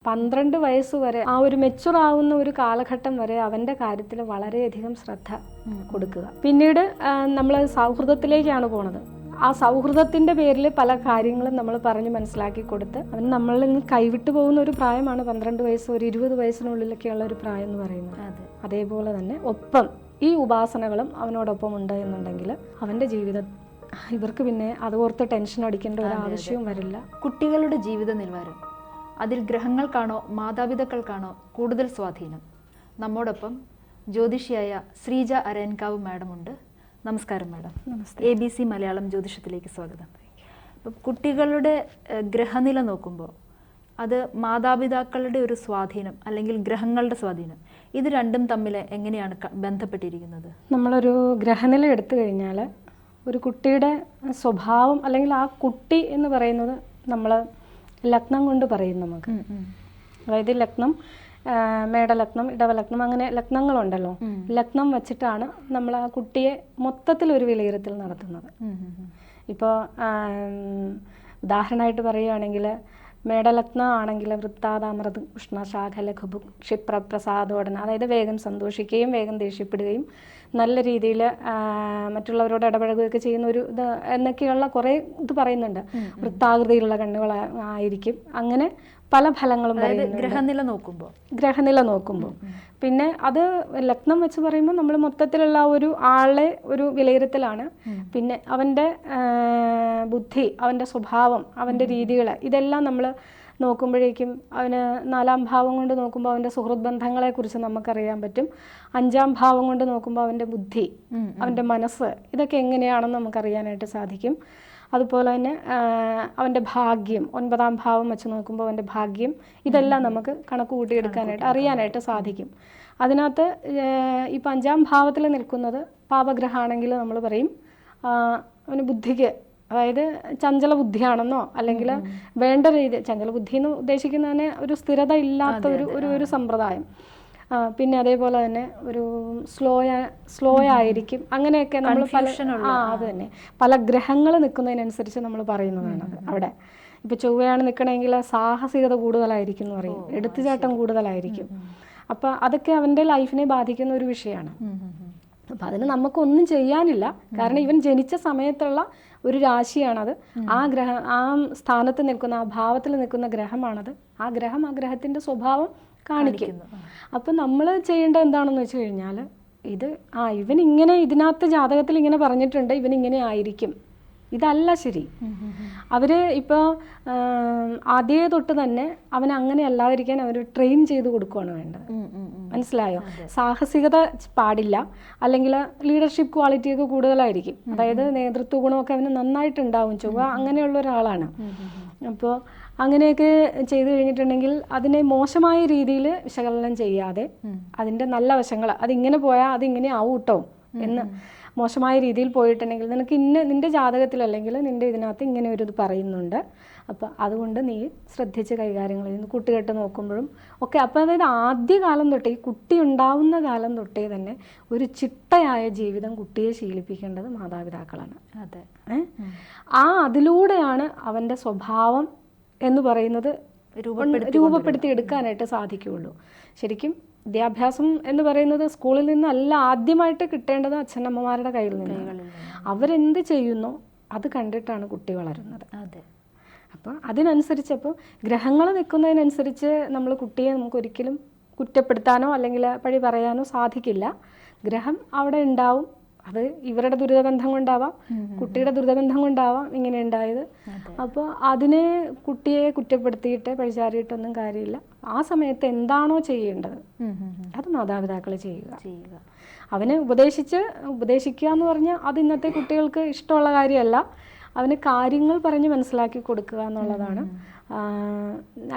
12 വയസ്സ് വരെ ആ ഒരു മെച്ചുർ ആവുന്ന ഒരു കാലഘട്ടം വരെ അവൻ്റെ കാര്യത്തിൽ വളരെയധികം ശ്രദ്ധ കൊടുക്കുക. പിന്നീട് നമ്മൾ സൗഹൃദത്തിലേക്കാണ് പോണത്. ആ സൗഹൃദത്തിൻ്റെ പേരിൽ പല കാര്യങ്ങളും നമ്മൾ പറഞ്ഞ് മനസ്സിലാക്കി കൊടുത്ത് അവൻ നമ്മളിൽ നിന്ന് കൈവിട്ടു പോകുന്ന ഒരു പ്രായമാണ് 12 വയസ്സ്, ഒരു 20 വയസ്സിനുള്ളിലൊക്കെയുള്ള ഒരു പ്രായം എന്ന് പറയുന്നത്. അതേപോലെ തന്നെ ഒപ്പം ഈ ഉപാസനകളും അവനോടൊപ്പം ഉണ്ട് എന്നുണ്ടെങ്കിൽ അവൻ്റെ ജീവിതം ഇവർക്ക് പിന്നെ അതോർത്ത് ടെൻഷൻ അടിക്കേണ്ട ഒരു ആവശ്യവും വരില്ല. കുട്ടികളുടെ ജീവിത നിലവാരം അതിൽ ഗ്രഹങ്ങൾക്കാണോ മാതാപിതാക്കൾക്കാണോ കൂടുതൽ സ്വാധീനം? നമ്മോടൊപ്പം ജ്യോതിഷിയായ ശ്രീജ അരയൻകാവ് മാഡം ഉണ്ട്. നമസ്കാരം മാഡം. ABC മലയാളം ജ്യോതിഷത്തിലേക്ക് സ്വാഗതം. അപ്പം കുട്ടികളുടെ ഗ്രഹനില നോക്കുമ്പോൾ അത് മാതാപിതാക്കളുടെ ഒരു സ്വാധീനം അല്ലെങ്കിൽ ഗ്രഹങ്ങളുടെ സ്വാധീനം, ഇത് രണ്ടും തമ്മിൽ എങ്ങനെയാണ് ബന്ധപ്പെട്ടിരിക്കുന്നത്? നമ്മളൊരു ഗ്രഹനില എടുത്തു കഴിഞ്ഞാൽ ഒരു കുട്ടിയുടെ സ്വഭാവം അല്ലെങ്കിൽ ആ കുട്ടി എന്ന് പറയുന്നത് നമ്മൾ ലഗ്നം കൊണ്ട് പറയും നമുക്ക്. അതായത് ലഗ്നം, മേടലഗ്നം, ഇടവലഗ്നം, അങ്ങനെ ലഗ്നങ്ങളുണ്ടല്ലോ. ലഗ്നം വെച്ചിട്ടാണ് നമ്മൾ ആ കുട്ടിയെ മൊത്തത്തിലൊരു വിലയിരുത്തൽ നടത്തുന്നത്. ഇപ്പോൾ ഉദാഹരണമായിട്ട് പറയുകയാണെങ്കിൽ മേടലഗ്നം ആണെങ്കിൽ വൃത്താതാമൃത് ഉഷ്ണശാഖ ലഘുഭു ക്ഷിപ്രപ്രസാദോടന, അതായത് വേഗം സന്തോഷിക്കുകയും വേഗം ദേഷ്യപ്പെടുകയും നല്ല രീതിയിൽ മറ്റുള്ളവരോട് ഇടപഴകുകയൊക്കെ ചെയ്യുന്ന ഒരു ഇത് എന്നൊക്കെയുള്ള കുറേ ഇത് പറയുന്നുണ്ട്. വൃത്താകൃതിയിലുള്ള കണ്ണുകൾ ആയിരിക്കും. അങ്ങനെ പല ഫലങ്ങളും ഗ്രഹനില നോക്കുമ്പോൾ പിന്നെ അത് ലഗ്നം വെച്ച് പറയുമ്പോൾ നമ്മൾ മൊത്തത്തിലുള്ള ഒരു ആളെ ഒരു വിലയിരുത്തലാണ്. പിന്നെ അവൻ്റെ ബുദ്ധി, അവൻ്റെ സ്വഭാവം, അവൻ്റെ രീതികൾ, ഇതെല്ലാം നമ്മൾ നോക്കുമ്പോഴേക്കും അവന് 4-ാം ഭാവം കൊണ്ട് നോക്കുമ്പോൾ അവൻ്റെ സുഹൃത്ത് ബന്ധങ്ങളെക്കുറിച്ച് നമുക്കറിയാൻ പറ്റും. 5-ാം ഭാവം കൊണ്ട് നോക്കുമ്പോൾ അവൻ്റെ ബുദ്ധി, അവൻ്റെ മനസ്സ്, ഇതൊക്കെ എങ്ങനെയാണെന്ന് നമുക്കറിയാനായിട്ട് സാധിക്കും. അതുപോലെ തന്നെ അവൻ്റെ ഭാഗ്യം, 9-ാം ഭാവം വെച്ച് നോക്കുമ്പോൾ അവൻ്റെ ഭാഗ്യം, ഇതെല്ലാം നമുക്ക് കണക്ക് കൂട്ടിയെടുക്കാനായിട്ട് അറിയാനായിട്ട് സാധിക്കും. അതിനകത്ത് ഇപ്പം 5-ാം ഭാവത്തിൽ നിൽക്കുന്നത് പാപഗ്രഹമാണെങ്കിൽ നമ്മൾ പറയും അവന് ബുദ്ധിക്ക്, അതായത് ചഞ്ചല ബുദ്ധിയാണെന്നോ അല്ലെങ്കിൽ വേണ്ട രീതി, ചഞ്ചല ബുദ്ധി എന്ന് ഉദ്ദേശിക്കുന്നതിന് ഒരു സ്ഥിരത ഇല്ലാത്ത ഒരു സമ്പ്രദായം. പിന്നെ അതേപോലെ തന്നെ ഒരു സ്ലോ ആയിരിക്കും. അങ്ങനെയൊക്കെ നമ്മൾ അത് തന്നെ പല ഗ്രഹങ്ങൾ നിൽക്കുന്നതിനനുസരിച്ച് നമ്മൾ പറയുന്നതാണത്. അവിടെ ഇപ്പം ചൊവ്വയാണ് നിൽക്കണമെങ്കിൽ സാഹസികത കൂടുതലായിരിക്കും എന്ന് പറയും, എടുത്തുചാട്ടം കൂടുതലായിരിക്കും. അപ്പം അതൊക്കെ അവൻ്റെ ലൈഫിനെ ബാധിക്കുന്ന ഒരു വിഷയമാണ്. അപ്പം അതിന് നമുക്കൊന്നും ചെയ്യാനില്ല. കാരണം ഇവൻ ജനിച്ച സമയത്തുള്ള ഒരു രാശിയാണത്. ആ സ്ഥാനത്ത് നിൽക്കുന്ന, ആ ഭാവത്തിൽ നിൽക്കുന്ന ഗ്രഹമാണത്. ആ ഗ്രഹത്തിൻ്റെ സ്വഭാവം കാണിക്കുന്നു. അപ്പം നമ്മൾ ചെയ്യേണ്ടത് എന്താണെന്ന് വെച്ച് കഴിഞ്ഞാൽ ഇവൻ ഇങ്ങനെ, ഇതിനകത്ത് ജാതകത്തിൽ ഇങ്ങനെ പറഞ്ഞിട്ടുണ്ട്, ഇവൻ ഇങ്ങനെ ആയിരിക്കും, ഇതല്ല ശരി. അവർ ഇപ്പോൾ ആദ്യമേ തൊട്ട് തന്നെ അവൻ അങ്ങനെ അല്ലാതിരിക്കാൻ അവർ ട്രെയിൻ ചെയ്ത് കൊടുക്കുകയാണ് വേണ്ടത്. മനസ്സിലായോ? സാഹസികത പാടില്ല, അല്ലെങ്കിൽ ലീഡർഷിപ്പ് ക്വാളിറ്റിയൊക്കെ കൂടുതലായിരിക്കും. അതായത് നേതൃത്വ ഗുണമൊക്കെ അവന് നന്നായിട്ടുണ്ടാവും. ചൊവ്വ അങ്ങനെയുള്ള ഒരാളാണ്. അപ്പോൾ അങ്ങനെയൊക്കെ ചെയ്തു കഴിഞ്ഞിട്ടുണ്ടെങ്കിൽ അതിനെ മോശമായ രീതിയിൽ വിശകലനം ചെയ്യാതെ അതിൻ്റെ നല്ല വശങ്ങൾ, അതിങ്ങനെ പോയാൽ അതിങ്ങനെ ആവും കേട്ടോ എന്ന് മോശമായ രീതിയിൽ പോയിട്ടുണ്ടെങ്കിൽ നിനക്ക് നിൻ്റെ ജാതകത്തിൽ അല്ലെങ്കിൽ നിൻ്റെ ഇതിനകത്ത് ഇങ്ങനെ ഒരു ഇത് പറയുന്നുണ്ട്, അപ്പോൾ അതുകൊണ്ട് നീ ശ്രദ്ധിച്ച് കൈകാര്യങ്ങൾ ചെയ്യുന്നു. കൂട്ടുകെട്ട് നോക്കുമ്പോഴും ഒക്കെ. അപ്പോൾ അതായത് ആദ്യകാലം തൊട്ടേ, ഈ കുട്ടി ഉണ്ടാവുന്ന കാലം തൊട്ടേ തന്നെ ഒരു ചിട്ടയായ ജീവിതം കുട്ടിയെ ശീലിപ്പിക്കേണ്ടത് മാതാപിതാക്കളാണ്. അതെ. അതിലൂടെയാണ് അവൻ്റെ സ്വഭാവം എന്ന് പറയുന്നത് രൂപപ്പെടുത്തി എടുക്കാനായിട്ട് സാധിക്കുകയുള്ളൂ. ശരിക്കും വിദ്യാഭ്യാസം എന്ന് പറയുന്നത് സ്കൂളിൽ നിന്നല്ല ആദ്യമായിട്ട് കിട്ടേണ്ടത് അച്ഛനമ്മമാരുടെ കയ്യിൽ നിന്നാണ്. അവരെന്ത് ചെയ്യുന്നോ അത് കണ്ടിട്ടാണ് കുട്ടി വളരുന്നത്. അതെ. അപ്പോൾ അതിനനുസരിച്ച്, അപ്പോൾ ഗ്രഹങ്ങൾ നിൽക്കുന്നതിനനുസരിച്ച് നമ്മൾ കുട്ടിയെ നമുക്കൊരിക്കലും കുറ്റപ്പെടുത്താനോ അല്ലെങ്കിൽ പഴി പറയാനോ സാധിക്കില്ല. ഗ്രഹം അവിടെ ഉണ്ടാവും. അത് ഇവരുടെ ദുരിതബന്ധം കൊണ്ടാവാം, കുട്ടിയുടെ ദുരിതബന്ധം കൊണ്ടാവാം ഇങ്ങനെ ഉണ്ടായത്. അപ്പോൾ അതിനെ കുട്ടിയെ കുറ്റപ്പെടുത്തിയിട്ട് പഴിചാരിയിട്ടൊന്നും കാര്യമില്ല. ആ സമയത്ത് എന്താണോ ചെയ്യേണ്ടത് അത് മാതാപിതാക്കൾ ചെയ്യുക. അവനെ ഉപദേശിക്കുക എന്ന് പറഞ്ഞാൽ അത് ഇന്നത്തെ കുട്ടികൾക്ക് ഇഷ്ടമുള്ള കാര്യമല്ല. അവന് കാര്യങ്ങൾ പറഞ്ഞ് മനസ്സിലാക്കി കൊടുക്കുക എന്നുള്ളതാണ്.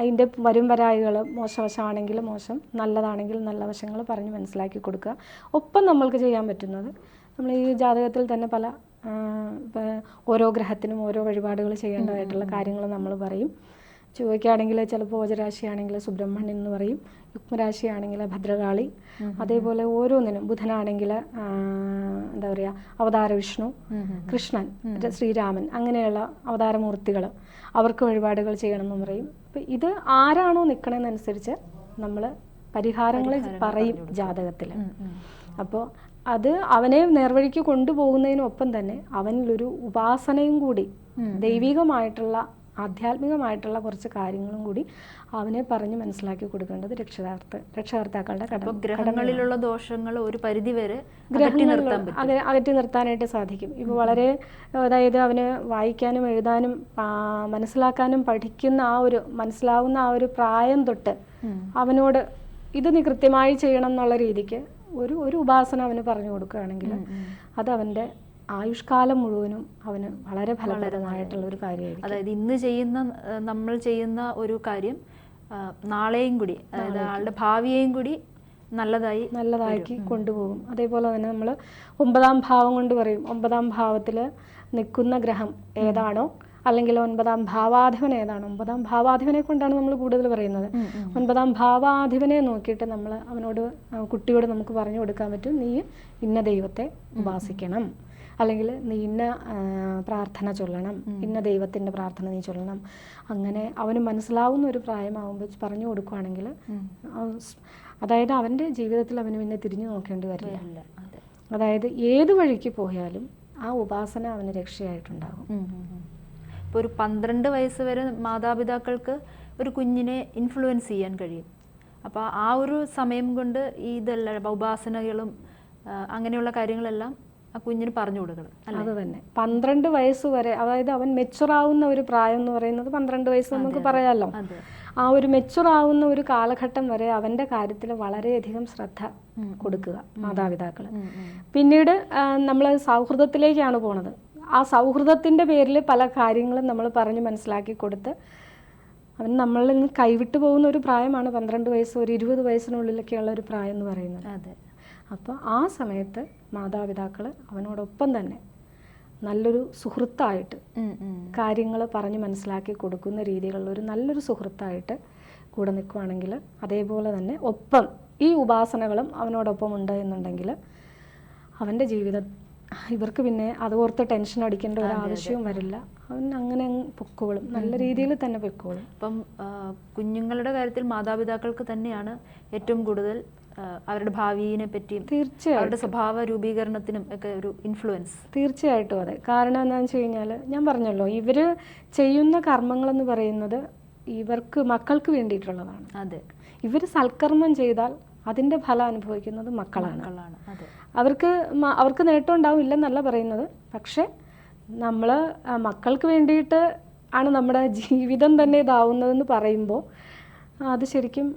അതിൻ്റെ വരായികൾ, മോശവശമാണെങ്കിൽ മോശം, നല്ലതാണെങ്കിൽ നല്ല വശങ്ങൾ പറഞ്ഞ് മനസ്സിലാക്കി കൊടുക്കുക. ഒപ്പം നമ്മൾക്ക് ചെയ്യാൻ പറ്റുന്നത്, നമ്മൾ ഈ ജാതകത്തിൽ തന്നെ പല ഓരോ ഗ്രഹത്തിനും ഓരോ വഴിപാടുകൾ ചെയ്യേണ്ടതായിട്ടുള്ള കാര്യങ്ങൾ നമ്മൾ പറയും. ചൊവ്വയ്ക്കാണെങ്കിൽ ചിലപ്പോൾ ഓജരാശിയാണെങ്കിൽ സുബ്രഹ്മണ്യൻ എന്ന് പറയും, യുഗ്മരാശിയാണെങ്കിൽ ഭദ്രകാളി, അതേപോലെ ഓരോന്നിനും. ബുധനാണെങ്കിൽ എന്താ പറയുക, അവതാര വിഷ്ണു, കൃഷ്ണൻ, ശ്രീരാമൻ, അങ്ങനെയുള്ള അവതാരമൂർത്തികൾ, അവർക്ക് വഴിപാടുകൾ ചെയ്യണമെന്ന് പറയും. അപ്പം ഇത് ആരാണോ നിൽക്കണമെന്നനുസരിച്ച് നമ്മൾ പരിഹാരങ്ങൾ പറയും ജാതകത്തിൽ. അപ്പോൾ അത് അവനെ നേർവഴിക്ക് കൊണ്ടുപോകുന്നതിനൊപ്പം തന്നെ അവനിലൊരു ഉപാസനയും കൂടി, ദൈവികമായിട്ടുള്ള ആധ്യാത്മികമായിട്ടുള്ള കുറച്ച് കാര്യങ്ങളും കൂടി അവനെ പറഞ്ഞ് മനസ്സിലാക്കി കൊടുക്കേണ്ടത് രക്ഷകർത്താക്കളുടെ കടമ. ഗ്രഹങ്ങളിലുള്ള ദോഷങ്ങൾ ഒരു പരിധി വരെ അകറ്റി നിർത്താനായിട്ട് സാധിക്കും. ഇപ്പോൾ വളരെ, അതായത് അവന് വായിക്കാനും എഴുതാനും മനസ്സിലാക്കാനും പഠിക്കുന്ന മനസ്സിലാവുന്ന ആ ഒരു പ്രായം തൊട്ട് അവനോട് ഇത് നീ കൃത്യമായി ചെയ്യണം എന്നുള്ള രീതിക്ക് ഒരു ഉപാസന അവന് പറഞ്ഞു കൊടുക്കുകയാണെങ്കിൽ അത് അവൻ്റെ ആയുഷ്കാലം മുഴുവനും അവന് വളരെ ഫലപ്രദമായിട്ടുള്ള ഒരു കാര്യമായിരിക്കും. അതായത് ഇന്ന് നമ്മൾ ചെയ്യുന്ന ഒരു കാര്യം നാളെയും കൂടി, അതായത് ആളുടെ ഭാവിയെയും കൂടി നല്ലതാക്കി കൊണ്ടുപോകും. അതേപോലെ തന്നെ നമ്മൾ 9ാം ഭാവം കൊണ്ട് പറയും, 9ാം ഭാവത്തിൽ നിൽക്കുന്ന ഗ്രഹം ഏതാണോ, അല്ലെങ്കിൽ 9ാം ഭാവാധിപൻ ഏതാണോ, 9ാം ഭാവാധിപനെ കൊണ്ടാണ് നമ്മൾ കൂടുതൽ പറയുന്നത്. 9ാം ഭാവാധിപനെ നോക്കിയിട്ട് നമ്മൾ കുട്ടിയോട് നമുക്ക് പറഞ്ഞു കൊടുക്കാൻ പറ്റും, നീ ഇന്ന ദൈവത്തെ ഉപാസിക്കണം, അല്ലെങ്കിൽ നീ ഇന്ന പ്രാർത്ഥന ചൊല്ലണം, ഇന്ന ദൈവത്തിൻ്റെ പ്രാർത്ഥന നീ ചൊല്ലണം. അങ്ങനെ അവന് മനസ്സിലാവുന്ന ഒരു പ്രായമാകുമ്പോൾ പറഞ്ഞു കൊടുക്കുകയാണെങ്കിൽ അതായത് അവൻ്റെ ജീവിതത്തിൽ അവന് പിന്നെ തിരിഞ്ഞു നോക്കേണ്ടി വരില്ല. അതായത് ഏത് വഴിക്ക് പോയാലും ആ ഉപാസന അവന് രക്ഷയായിട്ടുണ്ടാകും. ഇപ്പോൾ ഒരു 12 വയസ്സ് വരെ മാതാപിതാക്കൾക്ക് ഒരു കുഞ്ഞിനെ ഇൻഫ്ലുവൻസ് ചെയ്യാൻ കഴിയും. അപ്പോൾ ആ ഒരു സമയം കൊണ്ട് ഇതെല്ലാം ഉപാസനകളും അങ്ങനെയുള്ള കാര്യങ്ങളെല്ലാം ആ കുഞ്ഞിന് പറഞ്ഞു കൊടുക്കണം. അത് തന്നെ 12 വയസ്സ് വരെ, അതായത് അവൻ മെച്ചുറാവുന്ന ഒരു പ്രായം എന്ന് പറയുന്നത് 12 വയസ്സ് നമുക്ക് പറയാമല്ലോ. ആ ഒരു മെച്ചുറാവുന്ന ഒരു കാലഘട്ടം വരെ അവൻ്റെ കാര്യത്തിൽ വളരെയധികം ശ്രദ്ധ കൊടുക്കുക മാതാപിതാക്കൾ. പിന്നീട് നമ്മൾ സൗഹൃദത്തിലേക്കാണ് പോണത്. ആ സൗഹൃദത്തിൻ്റെ പേരിൽ പല കാര്യങ്ങളും നമ്മൾ പറഞ്ഞ് മനസ്സിലാക്കി കൊടുത്ത് അവൻ നമ്മളിൽ നിന്ന് കൈവിട്ടു പോകുന്ന ഒരു പ്രായമാണ് 12 വയസ്സ്, ഒരു 20 വയസ്സിനുള്ളിലൊക്കെയുള്ള ഒരു പ്രായം എന്ന് പറയുന്നത്. അതെ. അപ്പോൾ ആ സമയത്ത് മാതാപിതാക്കൾ അവനോടൊപ്പം തന്നെ നല്ലൊരു സുഹൃത്തായിട്ട് കാര്യങ്ങൾ പറഞ്ഞ് മനസ്സിലാക്കി കൊടുക്കുന്ന രീതിയിലുള്ള ഒരു നല്ലൊരു സുഹൃത്തായിട്ട് കൂടെ നിൽക്കുകയാണെങ്കിൽ, അതേപോലെ തന്നെ ഒപ്പം ഈ ഉപാസനകളും അവനോടൊപ്പം ഉണ്ട് എന്നുണ്ടെങ്കിൽ അവൻ്റെ ജീവിതം ഇവർക്ക് പിന്നെ അതോർത്ത് ടെൻഷൻ അടിക്കേണ്ട ഒരു ആവശ്യവും വരില്ല. അവൻ അങ്ങനെ പൊക്കോളും, നല്ല രീതിയിൽ തന്നെ പൊക്കോളും. അപ്പം കുഞ്ഞുങ്ങളുടെ കാര്യത്തിൽ മാതാപിതാക്കൾക്ക് തന്നെയാണ് ഏറ്റവും കൂടുതൽ അവരുടെ ഭാവിയെ പറ്റിയും തീർച്ചയായും അവരുടെ സ്വഭാവ രൂപീകരണത്തിനും ഒക്കെ ഒരു ഇൻഫ്ലുവൻസ്. തീർച്ചയായിട്ടും അതെ. കാരണം എന്താണെന്ന് വെച്ച് കഴിഞ്ഞാൽ ഞാൻ പറഞ്ഞല്ലോ, ഇവർ ചെയ്യുന്ന കർമ്മങ്ങളെന്ന് പറയുന്നത് മക്കൾക്ക് വേണ്ടിയിട്ടുള്ളതാണ്. അതെ. ഇവർ സൽക്കർമ്മം ചെയ്താൽ അതിൻ്റെ ഫലം അനുഭവിക്കുന്നത് മക്കളാണ്. അവർക്ക് നേട്ടം ഉണ്ടാവില്ലെന്നല്ല പറയുന്നത്, പക്ഷെ നമ്മൾ മക്കൾക്ക് വേണ്ടിയിട്ട് ആണ് നമ്മുടെ ജീവിതം തന്നെ ഇതാവുന്നതെന്ന് പറയുമ്പോൾ അത് ശരിക്കും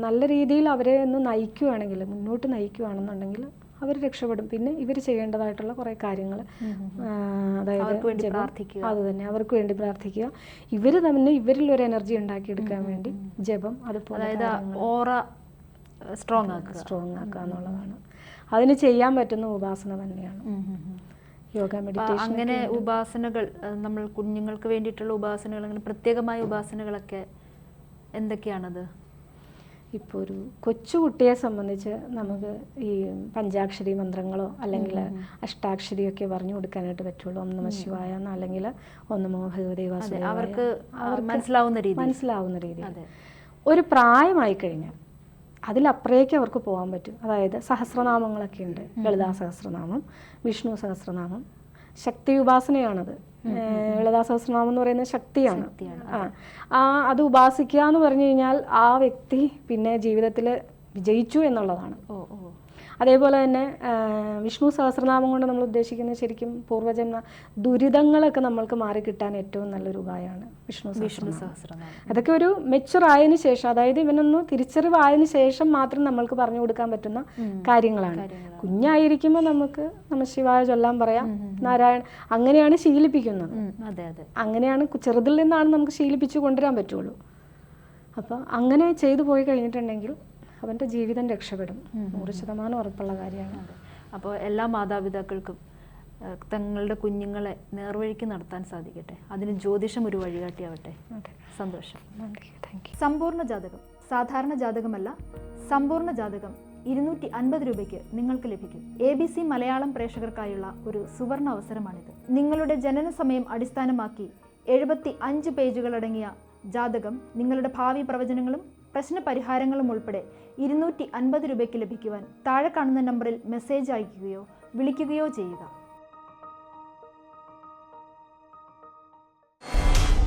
നല്ല രീതിയിൽ അവരെ ഒന്ന് നയിക്കുകയാണെങ്കിൽ, മുന്നോട്ട് നയിക്കുകയാണെന്നുണ്ടെങ്കിൽ അവർ രക്ഷപ്പെടും. പിന്നെ ഇവർ ചെയ്യേണ്ടതായിട്ടുള്ള കുറേ കാര്യങ്ങൾ, അതായത് അത് തന്നെ അവർക്ക് വേണ്ടി പ്രാർത്ഥിക്കുക, ഇവർ തന്നെ ഇവരിൽ ഒരു എനർജി ഉണ്ടാക്കിയെടുക്കാൻ വേണ്ടി ജപം, അതുപോലെ സ്ട്രോങ് ആക്കുക എന്നുള്ളതാണ്. അതിന് ചെയ്യാൻ പറ്റുന്ന ഉപാസന തന്നെയാണ് യോഗ, മെഡിറ്റേഷൻ. അങ്ങനെ ഉപാസനകൾ, നമ്മൾ കുഞ്ഞുങ്ങൾക്ക് വേണ്ടിയിട്ടുള്ള ഉപാസനകൾ, അങ്ങനെ പ്രത്യേകമായ ഉപാസനകളൊക്കെ എന്തൊക്കെയാണത്? ഇപ്പോൾ ഒരു കൊച്ചുകുട്ടിയെ സംബന്ധിച്ച് നമുക്ക് ഈ പഞ്ചാക്ഷരി മന്ത്രങ്ങളോ അല്ലെങ്കിൽ അഷ്ടാക്ഷരിയൊക്കെ പറഞ്ഞു കൊടുക്കാനായിട്ട് പറ്റുള്ളൂ. ഓം നമഃ ശിവായ അല്ലെങ്കിൽ ഓം നമോ ഭഗവതേ വാസുദേവായ, അവർക്ക് മനസ്സിലാവുന്ന രീതി. ഒരു പ്രായമായി കഴിഞ്ഞാൽ അതിലപ്പുറേക്ക് അവർക്ക് പോകാൻ പറ്റും. അതായത് സഹസ്രനാമങ്ങളൊക്കെ ഉണ്ട്, ലളിതാ സഹസ്രനാമം, വിഷ്ണു സഹസ്രനാമം, ശക്തി ഉപാസനയാണത്. ലളിതാ സഹസ്രനാമം എന്ന് പറയുന്നത് ശക്തിയാണ്. അത് ഉപാസിക്കുക എന്ന് പറഞ്ഞു കഴിഞ്ഞാൽ ആ വ്യക്തി പിന്നെ ജീവിതത്തിൽ വിജയിച്ചു എന്നുള്ളതാണ്. അതേപോലെ തന്നെ വിഷ്ണു സഹസ്രനാമം കൊണ്ട് നമ്മൾ ഉദ്ദേശിക്കുന്നത് ശരിക്കും പൂർവ്വജന്മ ദുരിതങ്ങളൊക്കെ നമ്മൾക്ക് മാറിക്കിട്ടാൻ ഏറ്റവും നല്ലൊരു ഉപായമാണ് വിഷ്ണു സഹസ്രനാമം. അതൊക്കെ ഒരു മെച്ചുറായതിനു ശേഷം, അതായത് ഇവനൊന്ന് തിരിച്ചറിവായതിനു ശേഷം മാത്രം നമ്മൾക്ക് പറഞ്ഞു കൊടുക്കാൻ പറ്റുന്ന കാര്യങ്ങളാണ്. കുഞ്ഞായിരിക്കുമ്പോൾ നമുക്ക് നമഃ ശിവായ ചൊല്ലാൻ പറയാം, നാരായണ, അങ്ങനെയാണ് ശീലിപ്പിക്കുന്നത്. അങ്ങനെയാണ് ചെറുതിൽ നിന്നാണ് നമുക്ക് ശീലിപ്പിച്ചു കൊണ്ടുവരാൻ പറ്റുള്ളൂ. അപ്പോൾ അങ്ങനെ ചെയ്തു പോയി കഴിഞ്ഞിട്ടുണ്ടെങ്കിൽ അവൻ്റെ ജീവിതം രക്ഷപ്പെടും. 100% ഉറപ്പുള്ള കാര്യമാണ്. അപ്പോൾ എല്ലാ മാതാപിതാക്കൾക്കും തങ്ങളുടെ കുഞ്ഞുങ്ങളെ നേർവഴിക്ക് നടത്താൻ സാധിക്കട്ടെ. അതിന് ജ്യോതിഷം ഒരു വഴികാട്ടിയാവട്ടെ. സന്തോഷം. സമ്പൂർണ്ണ ജാതകം സാധാരണ ജാതകമല്ല, സമ്പൂർണ്ണ ജാതകം 250 രൂപയ്ക്ക് നിങ്ങൾക്ക് ലഭിക്കും. ABC മലയാളം പ്രേക്ഷകർക്കായുള്ള ഒരു സുവർണ അവസരമാണിത്. നിങ്ങളുടെ ജനന സമയം അടിസ്ഥാനമാക്കി 75 പേജുകളടങ്ങിയ ജാതകം, നിങ്ങളുടെ ഭാവി പ്രവചനങ്ങളും പ്രശ്ന പരിഹാരങ്ങളും ഉൾപ്പെടെ 250 രൂപയ്ക്ക് ലഭിക്കുവാൻ താഴെ കാണുന്ന നമ്പറിൽ മെസ്സേജ് അയയ്ക്കുകയോ വിളിക്കുകയോ ചെയ്യുക.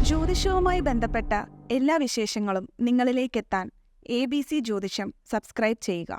ജ്യോതിഷവുമായി ബന്ധപ്പെട്ട എല്ലാ വിശേഷങ്ങളും നിങ്ങളിലേക്കെത്താൻ ABC ജ്യോതിഷം സബ്സ്ക്രൈബ് ചെയ്യുക.